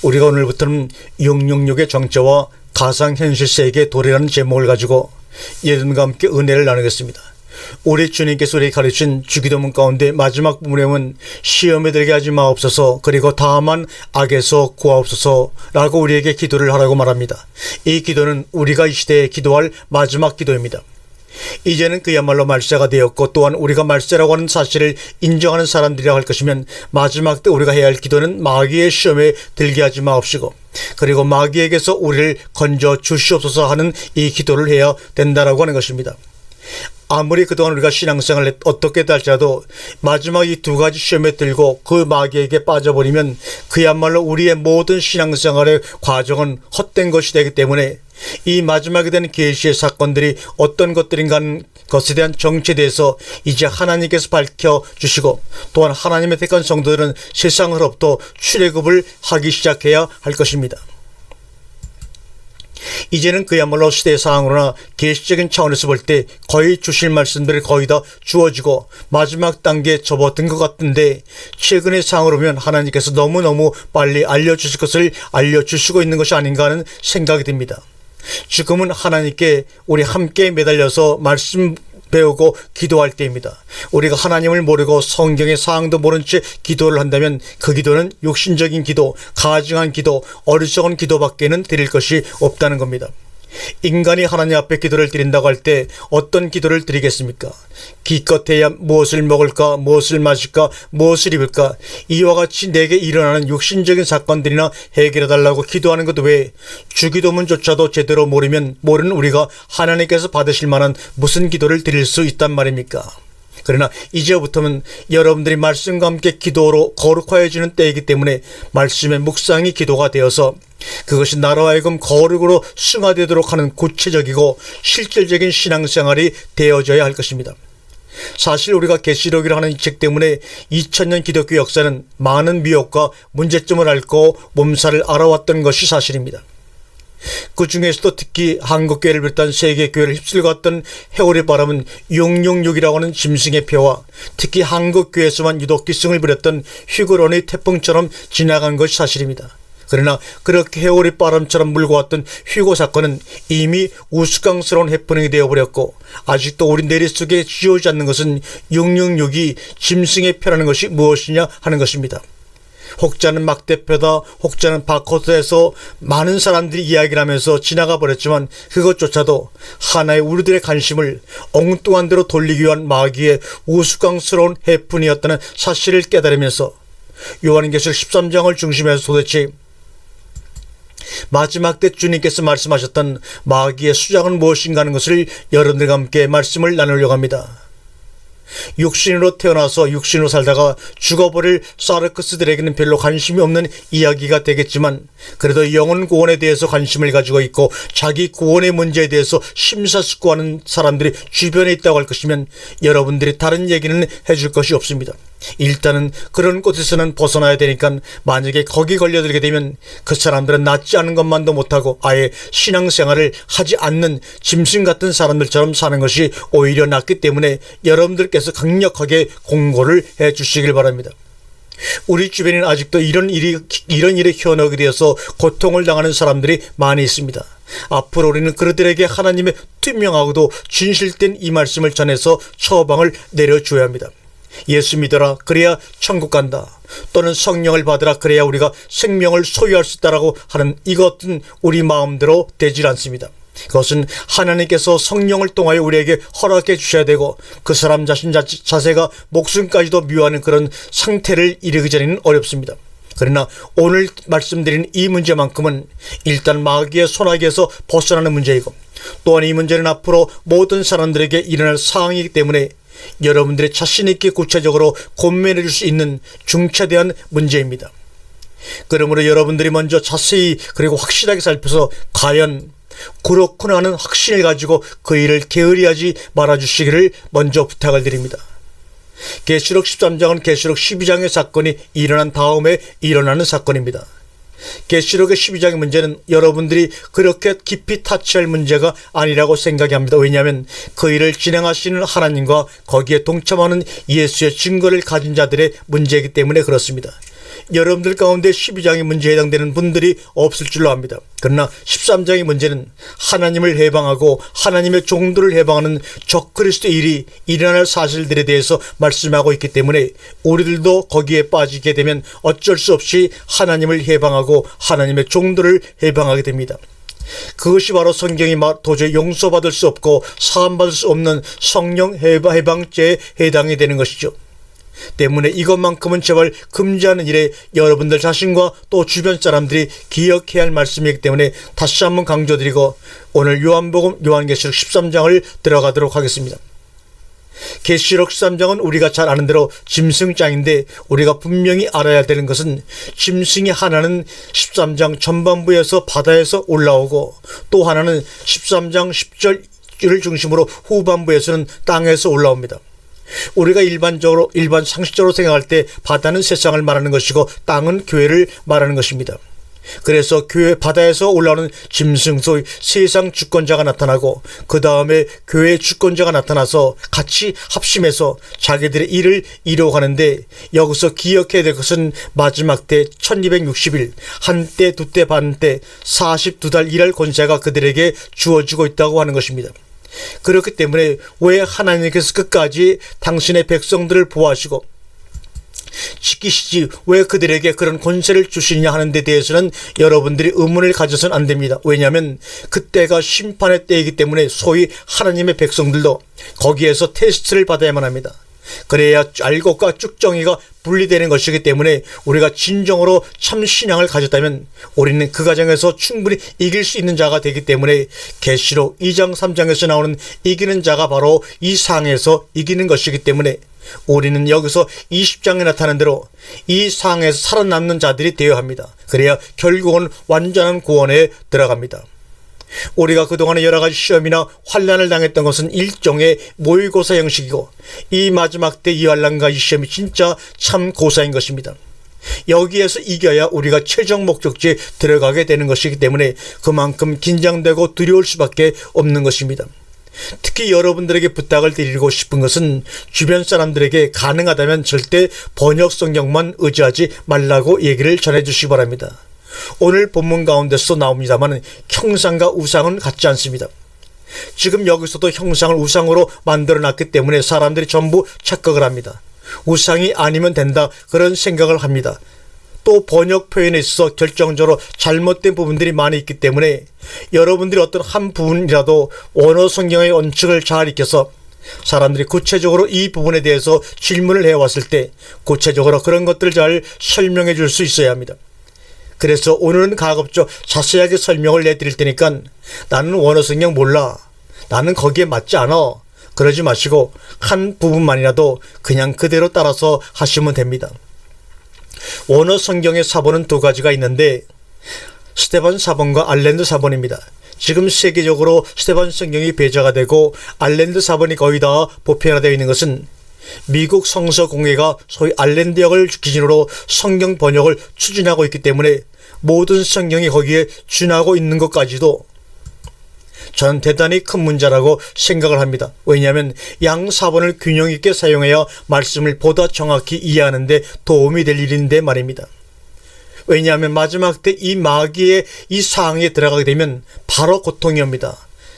우리가 오늘부터는 666의 정체와 가상현실 세계의 도래라는 제목을 가지고 여러분과 함께 은혜를 나누겠습니다. 우리 주님께서 우리에게 가르친 주기도문 가운데 마지막 부분에 보면 시험에 들게 하지 마옵소서, 그리고 다만 악에서 구하옵소서 라고 우리에게 기도를 하라고 말합니다. 이 기도는 우리가 이 시대에 기도할 마지막 기도입니다. 이제는 그야말로 말세가 되었고, 또한 우리가 말세라고 하는 사실을 인정하는 사람들이라 할 것이면, 마지막 때 우리가 해야 할 기도는 마귀의 시험에 들게 하지 마옵시고, 그리고 마귀에게서 우리를 건져 주시옵소서 하는 이 기도를 해야 된다라고 하는 것입니다. 아무리 그동안 우리가 신앙생활을 어떻게 할지라도 마지막 이 두 가지 시험에 들고 그 마귀에게 빠져버리면 그야말로 우리의 모든 신앙생활의 과정은 헛된 것이 되기 때문에, 이 마지막에 되는 계시의 사건들이 어떤 것들인가 하는 것에 대한 정체에 대해서 이제 하나님께서 밝혀주시고, 또한 하나님의 택한 성도들은 세상으로부터 출애굽을 하기 시작해야 할 것입니다. 이제는 그야말로 시대의 상황으로나 계시적인 차원에서 볼 때 거의 주실 말씀들이 거의 다 주어지고 마지막 단계에 접어든 것 같은데, 최근의 상황으로 보면 하나님께서 너무너무 빨리 알려주실 것을 알려주시고 있는 것이 아닌가 하는 생각이 듭니다. 지금은 하나님께 우리 함께 매달려서 말씀 배우고 기도할 때입니다. 우리가 하나님을 모르고 성경의 사항도 모른 채 기도를 한다면 그 기도는 육신적인 기도, 가증한 기도, 어리석은 기도밖에는 드릴 것이 없다는 겁니다. 인간이 하나님 앞에 기도를 드린다고 할 때 어떤 기도를 드리겠습니까? 기껏해야 무엇을 먹을까, 무엇을 마실까, 무엇을 입을까, 이와 같이 내게 일어나는 육신적인 사건들이나 해결해달라고 기도하는 것 외에 주기도문조차도 제대로 모르는 우리가 하나님께서 받으실 만한 무슨 기도를 드릴 수 있단 말입니까? 그러나 이제부터는 여러분들이 말씀과 함께 기도로 거룩화해지는 때이기 때문에 말씀의 묵상이 기도가 되어서 그것이 나로 하여금 거룩으로 승화되도록 하는 구체적이고 실질적인 신앙생활이 되어져야 할 것입니다. 사실 우리가 계시록이라는 하는 이 책 때문에 2000년 기독교 역사는 많은 미혹과 문제점을 앓고 몸살을 알아왔던 것이 사실입니다. 그 중에서도 특히 한국교회를 비롯한 세계교회를 휩쓸고 왔던 해오리 바람은 666이라고 하는 짐승의 표와 특히 한국교회에서만 유독 기승을 부렸던 휘구론의 태풍처럼 지나간 것이 사실입니다. 그러나 그렇게 해오리 바람처럼 물고 왔던 휘고 사건은 이미 우스꽝스러운 해프닝이 되어버렸고, 아직도 우리 내리 속에 지워지지 않는 것은 666이 짐승의 표라는 것이 무엇이냐 하는 것입니다. 혹자는 막대표다, 혹자는 바코드에서 많은 사람들이 이야기를 하면서 지나가 버렸지만, 그것조차도 하나의 우리들의 관심을 엉뚱한 대로 돌리기 위한 마귀의 우스꽝스러운 해프닝이었다는 사실을 깨달으면서 요한계시록 13장을 중심해서 도대체 마지막 때 주님께서 말씀하셨던 마귀의 수장은 무엇인가 하는 것을 여러분들과 함께 말씀을 나누려고 합니다. 육신으로 태어나서 육신으로 살다가 죽어버릴 사르크스들에게는 별로 관심이 없는 이야기가 되겠지만, 그래도 영혼 구원에 대해서 관심을 가지고 있고 자기 구원의 문제에 대해서 심사숙고하는 사람들이 주변에 있다고 할 것이면 여러분들이 다른 얘기는 해줄 것이 없습니다. 일단은 그런 곳에서는 벗어나야 되니까, 만약에 거기 걸려들게 되면 그 사람들은 낫지 않은 것만도 못하고 아예 신앙생활을 하지 않는 짐승 같은 사람들처럼 사는 것이 오히려 낫기 때문에 여러분들께서 강력하게 공고를 해 주시길 바랍니다. 우리 주변에는 아직도 이런 일에 현혹이 되어서 고통을 당하는 사람들이 많이 있습니다. 앞으로 우리는 그들에게 하나님의 투명하고도 진실된 이 말씀을 전해서 처방을 내려줘야 합니다. 예수 믿어라, 그래야 천국 간다. 또는 성령을 받으라, 그래야 우리가 생명을 소유할 수 있다라고 하는 이것은 우리 마음대로 되질 않습니다. 그것은 하나님께서 성령을 통하여 우리에게 허락해 주셔야 되고, 그 사람 자신 자세가 목숨까지도 미워하는 그런 상태를 이르기 전에는 어렵습니다. 그러나 오늘 말씀드린 이 문제만큼은 일단 마귀의 손아귀에서 벗어나는 문제이고, 또한 이 문제는 앞으로 모든 사람들에게 일어날 상황이기 때문에 여러분들이 자신있게 구체적으로 고민해 줄 수 있는 중차대한 문제입니다. 그러므로 여러분들이 먼저 자세히 그리고 확실하게 살펴서 과연 그렇구나 하는 확신을 가지고 그 일을 게으리하지 말아주시기를 먼저 부탁을 드립니다. 계시록 13장은 계시록 12장의 사건이 일어난 다음에 일어나는 사건입니다. 계시록의 12장의 문제는 여러분들이 그렇게 깊이 타치할 문제가 아니라고 생각이 합니다. 왜냐하면 그 일을 진행하시는 하나님과 거기에 동참하는 예수의 증거를 가진 자들의 문제이기 때문에 그렇습니다. 여러분들 가운데 12장의 문제에 해당되는 분들이 없을 줄로 압니다. 그러나 13장의 문제는 하나님을 해방하고 하나님의 종들을 해방하는 적그리스도의 일이 일어날 사실들에 대해서 말씀하고 있기 때문에 우리들도 거기에 빠지게 되면 어쩔 수 없이 하나님을 해방하고 하나님의 종들을 해방하게 됩니다. 그것이 바로 성경이 도저히 용서받을 수 없고 사함받을 수 없는 성령 해방죄에 해당이 되는 것이죠. 때문에 이것만큼은 제발 금지하는 일에 여러분들 자신과 또 주변 사람들이 기억해야 할 말씀이기 때문에 다시 한번 강조드리고 오늘 요한계시록 13장을 들어가도록 하겠습니다. 계시록 13장은 우리가 잘 아는 대로 짐승장인데 우리가 분명히 알아야 되는 것은 짐승이 하나는 13장 전반부에서 바다에서 올라오고 또 하나는 13장 10절을 중심으로 후반부에서는 땅에서 올라옵니다. 우리가 일반 상식적으로 생각할 때 바다는 세상을 말하는 것이고 땅은 교회를 말하는 것입니다. 그래서 교회 바다에서 올라오는 짐승 소위 세상 주권자가 나타나고 그 다음에 교회 주권자가 나타나서 같이 합심해서 자기들의 일을 이루어가는데 여기서 기억해야 될 것은 마지막 때 1260일 한때 두때 반때 42달 일할 권세가 그들에게 주어지고 있다고 하는 것입니다. 그렇기 때문에 왜 하나님께서 끝까지 당신의 백성들을 보호하시고 지키시지 왜 그들에게 그런 권세를 주시냐 하는 데 대해서는 여러분들이 의문을 가져서는 안 됩니다. 왜냐하면 그때가 심판의 때이기 때문에 소위 하나님의 백성들도 거기에서 테스트를 받아야만 합니다. 그래야 알곡과 쭉정이가 분리되는 것이기 때문에 우리가 진정으로 참 신앙을 가졌다면 우리는 그 과정에서 충분히 이길 수 있는 자가 되기 때문에 계시록 2장 3장에서 나오는 이기는 자가 바로 이 상에서 이기는 것이기 때문에 우리는 여기서 20장에 나타난 대로 이 상에서 살아남는 자들이 되어야 합니다. 그래야 결국은 완전한 구원에 들어갑니다. 우리가 그동안에 여러가지 시험이나 환난을 당했던 것은 일종의 모의고사 형식이고 이 마지막 때 이 환난과 이 시험이 진짜 참 고사인 것입니다. 여기에서 이겨야 우리가 최종 목적지에 들어가게 되는 것이기 때문에 그만큼 긴장되고 두려울 수밖에 없는 것입니다. 특히 여러분들에게 부탁을 드리고 싶은 것은 주변 사람들에게 가능하다면 절대 번역 성경만 의지하지 말라고 얘기를 전해주시기 바랍니다. 오늘 본문 가운데서 나옵니다만 형상과 우상은 같지 않습니다. 지금 여기서도 형상을 우상으로 만들어놨기 때문에 사람들이 전부 착각을 합니다. 우상이 아니면 된다 그런 생각을 합니다. 또 번역 표현에 있어서 결정적으로 잘못된 부분들이 많이 있기 때문에 여러분들이 어떤 한 부분이라도 원어 성경의 원칙을 잘 익혀서 사람들이 구체적으로 이 부분에 대해서 질문을 해왔을 때 구체적으로 그런 것들을 잘 설명해 줄 수 있어야 합니다. 그래서 오늘은 가급적 자세하게 설명을 내드릴 테니까 나는 원어 성경 몰라, 나는 거기에 맞지 않아, 그러지 마시고 한 부분만이라도 그냥 그대로 따라서 하시면 됩니다. 원어 성경의 사본은 두 가지가 있는데 스테반 사본과 알랜드 사본입니다. 지금 세계적으로 스테반 성경이 배제가 되고 알랜드 사본이 거의 다 보편화되어 있는 것은 미국 성서공회가 소위 알랜드역을 기준으로 성경 번역을 추진하고 있기 때문에 모든 성경이 거기에 준하고 있는 것까지도 저는 대단히 큰 문제라고 생각을 합니다. 왜냐하면 양 사본을 균형 있게 사용해야 말씀을 보다 정확히 이해하는 데 도움이 될 일인데 말입니다. 왜냐하면 마지막 때 이 마귀의 이 상황에 들어가게 되면 바로 고통이 옵니다.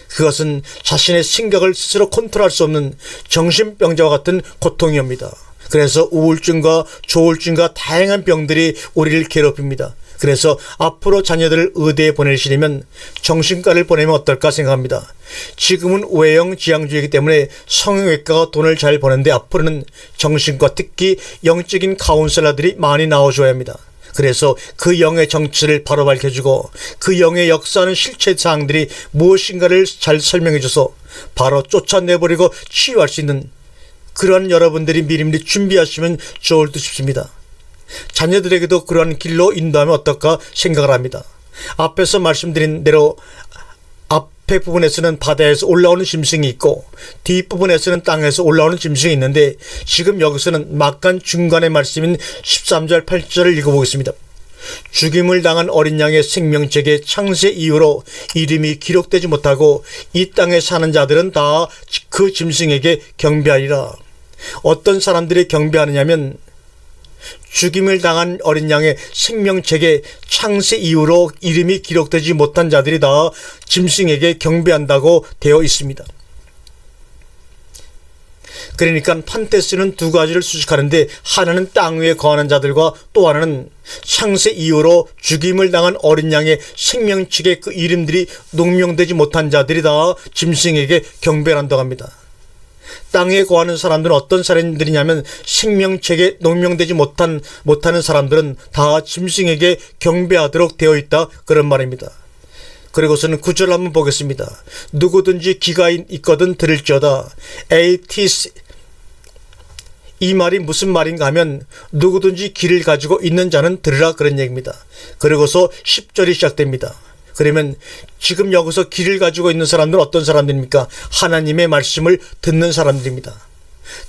그것은 자신의 생각을 스스로 컨트롤할 수 없는 정신병자와 같은 고통이 옵니다. 그래서 우울증과 조울증과 다양한 병들이 우리를 괴롭힙니다. 그래서 앞으로 자녀들을 의대에 보내시려면 정신과를 보내면 어떨까 생각합니다. 지금은 외형 지향주의이기 때문에 성형외과가 돈을 잘 버는데 앞으로는 정신과, 특히 영적인 카운셀러들이 많이 나와줘야 합니다. 그래서 그 영의 정체를 바로 밝혀주고 그 영의 역사하는 실체 사항들이 무엇인가를 잘 설명해줘서 바로 쫓아내버리고 치유할 수 있는 그러한 여러분들이 미리미리 준비하시면 좋을 듯 싶습니다. 자녀들에게도 그러한 길로 인도하면 어떨까 생각을 합니다. 앞에서 말씀드린 대로 앞에 부분에서는 바다에서 올라오는 짐승이 있고 뒷부분에서는 땅에서 올라오는 짐승이 있는데 지금 여기서는 막간 중간의 말씀인 13절 8절을 읽어보겠습니다. 죽임을 당한 어린 양의 생명책의 창세 이후로 이름이 기록되지 못하고 이 땅에 사는 자들은 다 그 짐승에게 경배하리라. 어떤 사람들이 경배하느냐면 죽임을 당한 어린 양의 생명책에 창세 이후로 이름이 기록되지 못한 자들이 다 짐승에게 경배한다고 되어 있습니다. 그러니까 판테스는 두 가지를 수식하는데, 하나는 땅 위에 거하는 자들과 또 하나는 창세 이후로 죽임을 당한 어린 양의 생명책에 그 이름들이 농명되지 못한 자들이 다 짐승에게 경배한다고 합니다. 땅에 거하는 사람들은 어떤 사람들이냐면, 생명책에 농명되지 못하는 사람들은 다 짐승에게 경배하도록 되어 있다, 그런 말입니다. 그리고서는 9절 한번 보겠습니다. 누구든지 귀가 있거든 들을지어다. 에이티스, 이 말이 무슨 말인가 하면, 누구든지 귀를 가지고 있는 자는 들으라, 그런 얘기입니다. 그리고서 10절이 시작됩니다. 그러면 지금 여기서 귀를 가지고 있는 사람들은 어떤 사람들입니까? 하나님의 말씀을 듣는 사람들입니다.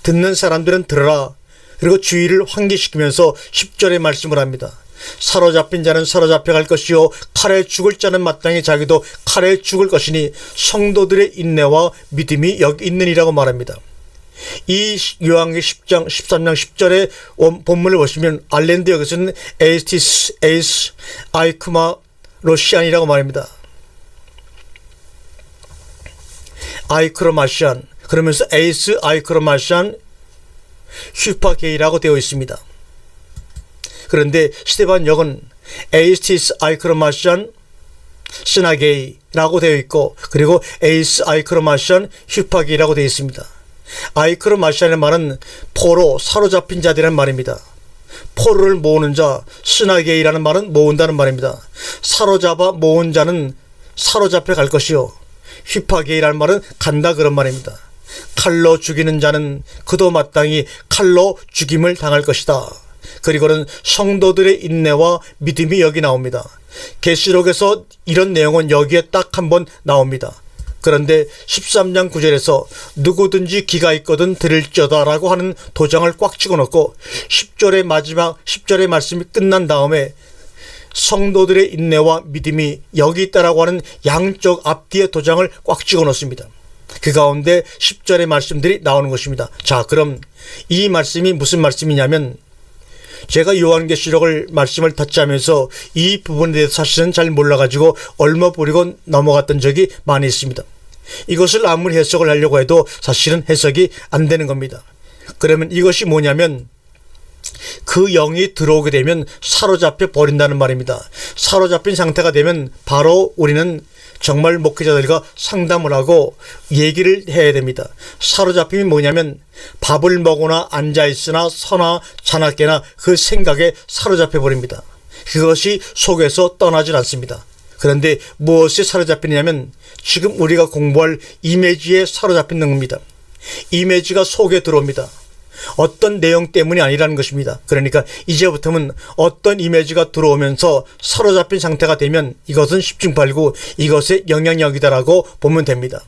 듣는 사람들은 들어라. 그리고 주의를 환기시키면서 10절의 말씀을 합니다. 사로잡힌 자는 사로잡혀갈 것이요 칼에 죽을 자는 마땅히 자기도 칼에 죽을 것이니 성도들의 인내와 믿음이 여기 있느니라고 말합니다. 이 요한계 10장 13장 10절의 본문을 보시면, 알렌드 여기서는 에이스티스 에이스 아이크마 로시안이라고 말합니다. 아이크로마시안, 그러면서 에이스 아이크로마시안 슈파게이라고 되어 있습니다. 그런데 스테반 역은 에이스티스 아이크로마시안 스나게이라고 되어 있고, 그리고 에이스 아이크로마시안 슈파게이라고 되어 있습니다. 아이크로마시안의 말은 포로, 사로잡힌 자들이라는 말입니다. 포로를 모으는 자, 스나게이라는 말은 모은다는 말입니다. 사로잡아 모은 자는 사로잡혀 갈 것이요 휘파게이라는 말은 간다, 그런 말입니다. 칼로 죽이는 자는 그도 마땅히 칼로 죽임을 당할 것이다. 그리고는 성도들의 인내와 믿음이 여기 나옵니다. 계시록에서 이런 내용은 여기에 딱 한 번 나옵니다. 그런데 13장 9절에서 누구든지 귀가 있거든 들을지어다 라고 하는 도장을 꽉 찍어놓고 10절의 마지막 10절의 말씀이 끝난 다음에 성도들의 인내와 믿음이 여기 있다라고 하는 양쪽 앞뒤에 도장을 꽉 찍어놓습니다. 그 가운데 10절의 말씀들이 나오는 것입니다. 자, 그럼 이 말씀이 무슨 말씀이냐면, 제가 요한계시록을 말씀을 터치하면서 이 부분에 대해서 사실은 잘 몰라가지고 얼머부리고 넘어갔던 적이 많이 있습니다. 이것을 아무리 해석을 하려고 해도 사실은 해석이 안 되는 겁니다. 그러면 이것이 뭐냐면, 그 영이 들어오게 되면 사로잡혀 버린다는 말입니다. 사로잡힌 상태가 되면 바로 우리는 정말 목회자들과 상담을 하고 얘기를 해야 됩니다. 사로잡힘이 뭐냐면, 밥을 먹거나 앉아있으나 서나 자나 깨나 그 생각에 사로잡혀 버립니다. 그것이 속에서 떠나질 않습니다. 그런데 무엇에 사로잡히냐면, 지금 우리가 공부할 이미지에 사로잡히는 겁니다. 이미지가 속에 들어옵니다. 어떤 내용 때문이 아니라는 것입니다. 그러니까 이제부터는 어떤 이미지가 들어오면서 사로잡힌 상태가 되면 이것은 십중팔구 이것의 영향력이다라고 보면 됩니다.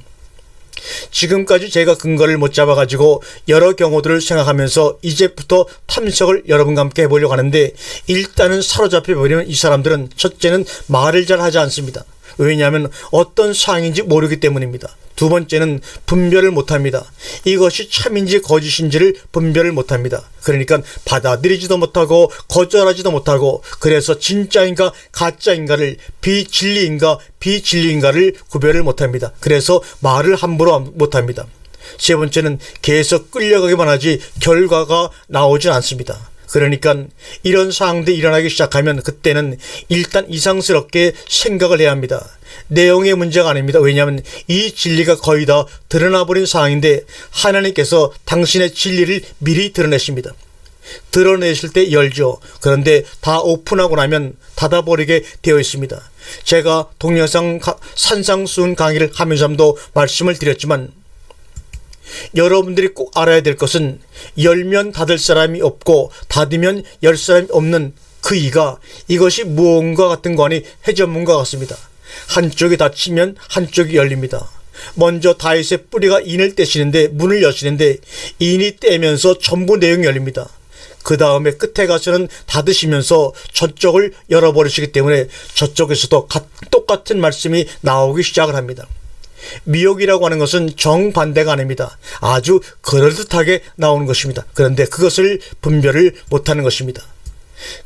지금까지 제가 근거를 못 잡아가지고 여러 경우들을 생각하면서 이제부터 탐색을 여러분과 함께 해보려고 하는데, 일단은 사로잡혀 버리면 이 사람들은 첫째는 말을 잘 하지 않습니다. 왜냐하면 어떤 상황인지 모르기 때문입니다. 두 번째는 분별을 못합니다. 이것이 참인지 거짓인지를 분별을 못합니다. 그러니까 받아들이지도 못하고 거절하지도 못하고, 그래서 진짜인가 가짜인가를, 비진리인가 비진리인가를 구별을 못합니다. 그래서 말을 함부로 못합니다. 세 번째는 계속 끌려가기만 하지 결과가 나오진 않습니다. 그러니까 이런 상황들이 일어나기 시작하면 그때는 일단 이상스럽게 생각을 해야 합니다. 내용의 문제가 아닙니다. 왜냐하면 이 진리가 거의 다 드러나 버린 상황인데, 하나님께서 당신의 진리를 미리 드러내십니다. 드러내실 때 열죠. 그런데 다 오픈하고 나면 닫아버리게 되어 있습니다. 제가 동영상 산상수훈 강의를 하면서도 말씀을 드렸지만, 여러분들이 꼭 알아야 될 것은, 열면 닫을 사람이 없고 닫으면 열 사람이 없는 그 이가, 이것이 무언가 같은 거니 해전문과 같습니다. 한쪽이 닫히면 한쪽이 열립니다. 먼저 다윗의 뿌리가 인을 떼시는데, 문을 여시는데 인이 떼면서 전부 내용이 열립니다. 그 다음에 끝에 가서는 닫으시면서 저쪽을 열어버리시기 때문에 저쪽에서도 똑같은 말씀이 나오기 시작을 합니다. 미혹이라고 하는 것은 정반대가 아닙니다. 아주 그럴듯하게 나오는 것입니다. 그런데 그것을 분별을 못하는 것입니다.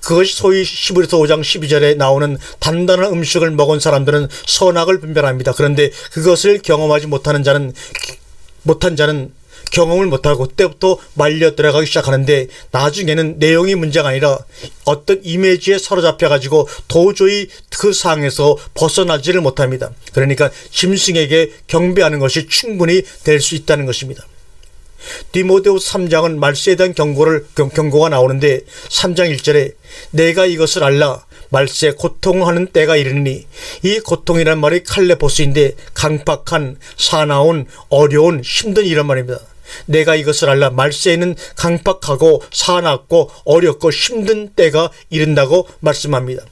그것이 소위 히브리서 5장 12절에 나오는 단단한 음식을 먹은 사람들은 선악을 분별합니다. 그런데 그것을 경험하지 못한 자는 경험을 못하고 그때부터 말려 들어가기 시작하는데, 나중에는 내용이 문제가 아니라 어떤 이미지에 사로잡혀가지고 도저히 그 상에서 벗어나지를 못합니다. 그러니까 짐승에게 경배하는 것이 충분히 될 수 있다는 것입니다. 디모데후서 3장은 말세에 대한 경고가 나오는데 3장 1절에 내가 이것을 알라 말세 고통하는 때가 이르니, 이 고통이란 말이 칼레포스인데 강팍한, 사나운, 어려운, 힘든 이란 말입니다. 내가 이것을 알라 말세에는 강팍하고 사납고 어렵고 힘든 때가 이른다고 말씀합니다.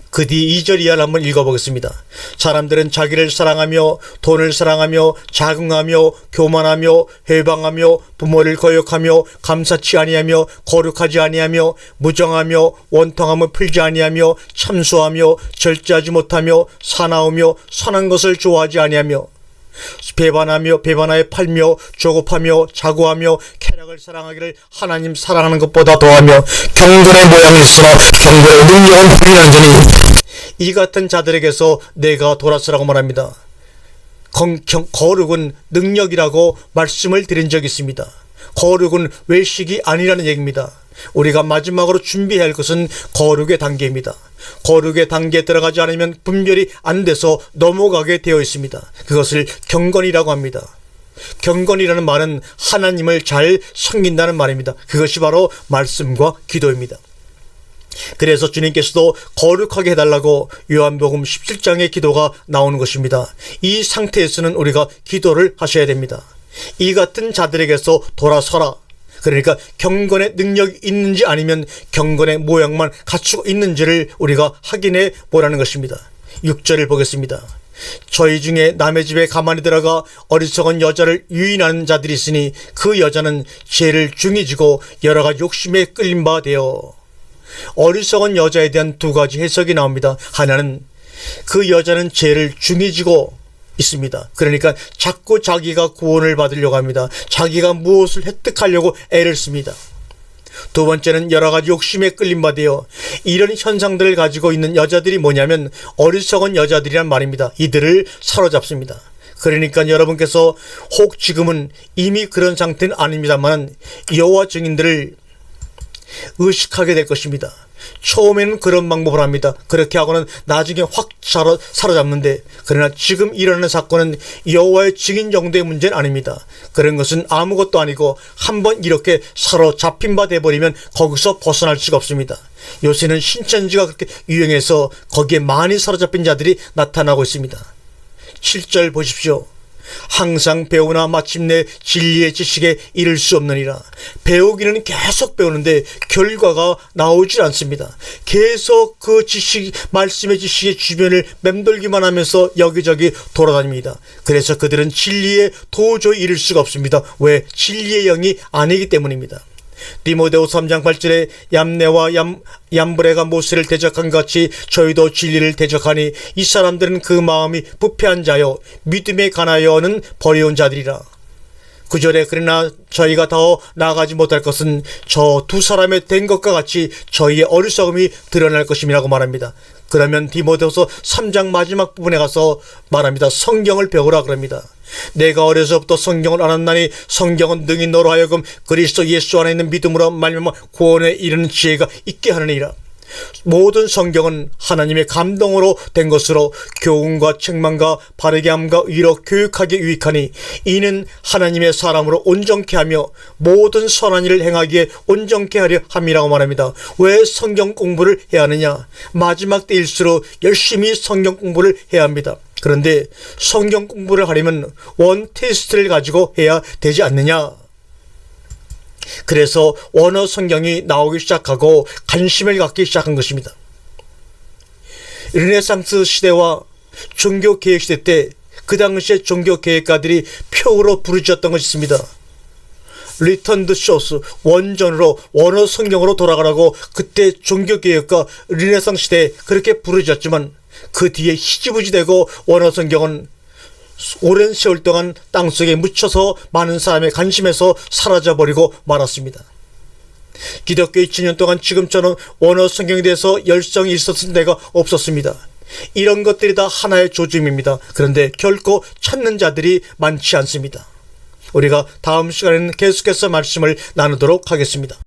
그 뒤 2절 이하를 한번 읽어보겠습니다. 사람들은 자기를 사랑하며 돈을 사랑하며 자긍하며 교만하며 회방하며 부모를 거역하며 감사치 아니하며 거룩하지 아니하며 무정하며 원통함을 풀지 아니하며 참소하며 절제하지 못하며 사나우며 선한 것을 좋아하지 아니하며 배반하여 팔며 조급하며 자고하며 쾌락을 사랑하기를 하나님 사랑하는 것보다 더하며 경건의 모양이 있으나 경건의 능력은 불의한지니, 이 같은 자들에게서 내가 돌아서라고 말합니다. 거룩은 능력이라고 말씀을 드린 적이 있습니다. 거룩은 외식이 아니라는 얘기입니다. 우리가 마지막으로 준비해야 할 것은 거룩의 단계입니다. 거룩의 단계에 들어가지 않으면 분별이 안 돼서 넘어가게 되어 있습니다. 그것을 경건이라고 합니다. 경건이라는 말은 하나님을 잘 섬긴다는 말입니다. 그것이 바로 말씀과 기도입니다. 그래서 주님께서도 거룩하게 해달라고 요한복음 17장의 기도가 나오는 것입니다. 이 상태에서는 우리가 기도를 하셔야 됩니다. 이 같은 자들에게서 돌아서라. 그러니까 경건의 능력이 있는지 아니면 경건의 모양만 갖추고 있는지를 우리가 확인해 보라는 것입니다. 6절을 보겠습니다. 저희 중에 남의 집에 가만히 들어가 어리석은 여자를 유인하는 자들이 있으니 그 여자는 죄를 중히 지고 여러 가지 욕심에 끌린 바 되어. 어리석은 여자에 대한 두 가지 해석이 나옵니다. 하나는 그 여자는 죄를 중히 지고 있습니다. 그러니까 자꾸 자기가 구원을 받으려고 합니다. 자기가 무엇을 획득하려고 애를 씁니다. 두 번째는 여러 가지 욕심에 끌린 바 되어. 이런 현상들을 가지고 있는 여자들이 뭐냐면 어리석은 여자들이란 말입니다. 이들을 사로잡습니다. 그러니까 여러분께서 혹 지금은 이미 그런 상태는 아닙니다만 여호와 증인들을 의식하게 될 것입니다. 처음에는 그런 방법을 합니다. 그렇게 하고는 나중에 확 사로잡는데, 그러나 지금 일어나는 사건은 여호와의 증인 정도의 문제는 아닙니다. 그런 것은 아무것도 아니고 한번 이렇게 사로잡힌 바 돼버리면 거기서 벗어날 수가 없습니다. 요새는 신천지가 그렇게 유행해서 거기에 많이 사로잡힌 자들이 나타나고 있습니다. 7절 보십시오. 항상 배우나 마침내 진리의 지식에 이를 수 없느니라. 배우기는 계속 배우는데 결과가 나오질 않습니다. 계속 그 지식, 말씀의 지식의 주변을 맴돌기만 하면서 여기저기 돌아다닙니다. 그래서 그들은 진리에 도저히 이를 수가 없습니다. 왜? 진리의 영이 아니기 때문입니다. 디모데후서 3장 8절에 얌네와 얌브레가 모세를 대적한 같이 저희도 진리를 대적하니 이 사람들은 그 마음이 부패한 자요 믿음에 관하여는 버려온 자들이라. 9절에 그러나 저희가 더 나아가지 못할 것은 저 두 사람의 된 것과 같이 저희의 어리석음이 드러날 것임이라고 말합니다. 그러면 디모데후서 3장 마지막 부분에 가서 말합니다. 성경을 배우라 그럽니다. 내가 어려서부터 성경을 알았나니 성경은 능히 너로 하여금 그리스도 예수 안에 있는 믿음으로 말미암아 구원에 이르는 지혜가 있게 하느니라. 모든 성경은 하나님의 감동으로 된 것으로 교훈과 책망과 바르게 함과 위로 교육하게 유익하니 이는 하나님의 사람으로 온전케 하며 모든 선한 일을 행하기에 온전케 하려 함이라고 말합니다. 왜 성경 공부를 해야 하느냐? 마지막 때일수록 열심히 성경 공부를 해야 합니다. 그런데 성경 공부를 하려면 원 테스트를 가지고 해야 되지 않느냐? 그래서 원어 성경이 나오기 시작하고 관심을 갖기 시작한 것입니다. 르네상스 시대와 종교개혁 시대 때 그 당시에 종교개혁가들이 표로 부르짖었던 것이 있습니다. 리턴 드 쇼스, 원전으로 원어 성경으로 돌아가라고 그때 종교개혁가 르네상스 시대에 그렇게 부르짖었지만 그 뒤에 희지부지 되고 원어 성경은 오랜 세월 동안 땅속에 묻혀서 많은 사람의 관심에서 사라져버리고 말았습니다. 기독교의 2000년 동안 지금처럼 원어 성경에 대해서 열성이 있었을 때가 없었습니다. 이런 것들이 다 하나의 조짐입니다. 그런데 결코 찾는 자들이 많지 않습니다. 우리가 다음 시간에는 계속해서 말씀을 나누도록 하겠습니다.